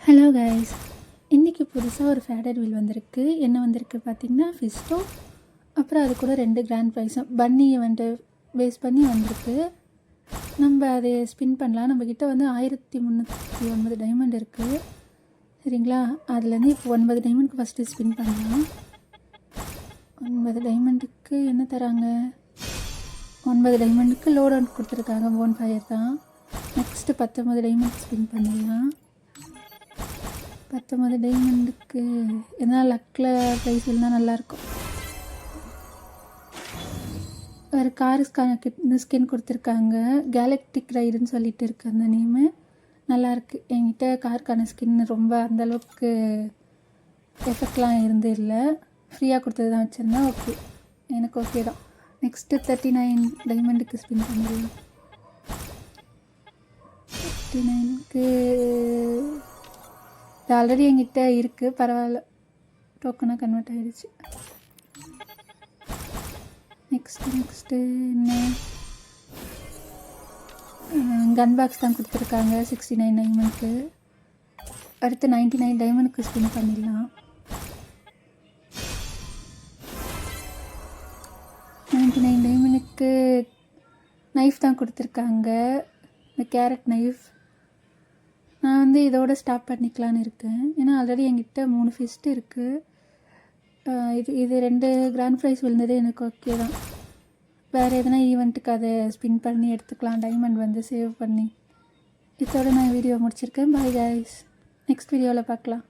Hello guys, இன்றைக்கி புதுசாக ஒரு ஃபேடட் வீல் வந்திருக்கு. என்ன வந்திருக்கு பார்த்திங்கன்னா ஃபிஸ்டோ, அப்புறம் அது கூட 2 கிராண்ட் ப்ரைஸும் பன்னி வந்துட்டு பேஸ் பண்ணி வந்திருக்கு. நம்ம அதை ஸ்பின் பண்ணலாம். நம்மக்கிட்ட வந்து 1309 டைமண்ட் இருக்குது. சரிங்களா, அதுலேருந்து இப்போ 9 டைமண்டுக்கு ஃபஸ்ட்டு ஸ்பின் பண்ணலாம். 9 டைமண்டுக்கு என்ன தராங்க? 9 டைமண்டுக்கு லோட் அவுட் கொடுத்துருக்காங்க. போன் ஃபயர் தான். நெக்ஸ்ட்டு 19 டைமண்ட் ஸ்பின் பண்ணிடலாம். 19 டைமண்டுக்கு எதனா லக்கில் ப்ரைஸ் இருந்தால் நல்லாயிருக்கும். ஒரு காருக்கான ஸ்கின் கொடுத்துருக்காங்க. கேலக்டிக் ரைடுன்னு சொல்லிட்டு இருக்கு அந்த நேமு. நல்லாயிருக்கு. என்கிட்ட காருக்கான ஸ்கின் ரொம்ப அந்தளவுக்கு எஃபெக்ட்லாம் இருந்து இல்லை. ஃப்ரீயாக கொடுத்தது தான் வச்சுருந்தேன். ஓகே, எனக்கு ஓகே தான். நெக்ஸ்ட்டு 39 டைமண்டுக்கு ஸ்பின் பண்ணிடலாம். 39க்கு இது ஆல்ரெடி என்கிட்ட இருக்குது, பரவாயில்ல, டோக்கனாக கன்வெர்ட் ஆகிடுச்சு. நெக்ஸ்ட்டு என்ன? கன் பாக்ஸ் தான் கொடுத்துருக்காங்க 69 டைமண்டுக்கு. அடுத்து 99 டைமண்டுக்கு ஸ்பின் பண்ணிடலாம். 99 டைமண்டுக்கு நைஃப் தான் கொடுத்துருக்காங்க, இந்த கேரட் நைஃப். நான் வந்து இதோட ஸ்டாப் பண்ணிக்கலான்னு இருக்கேன். ஏன்னா ஆல்ரெடி என்கிட்ட 3 ஃபிஸ்ட் இருக்குது. இது 2 கிராண்ட் ப்ரைஸ் விழுந்தது எனக்கு ஓகே தான். வேறு எதனா ஈவெண்ட்டுக்கு அதை ஸ்பின் பண்ணி எடுத்துக்கலாம், டைமண்ட் வந்து சேவ் பண்ணி. இதோட நான் வீடியோ முடிச்சிருக்கேன். பாய் கைஸ், நெக்ஸ்ட் வீடியோவில் பார்க்கலாம்.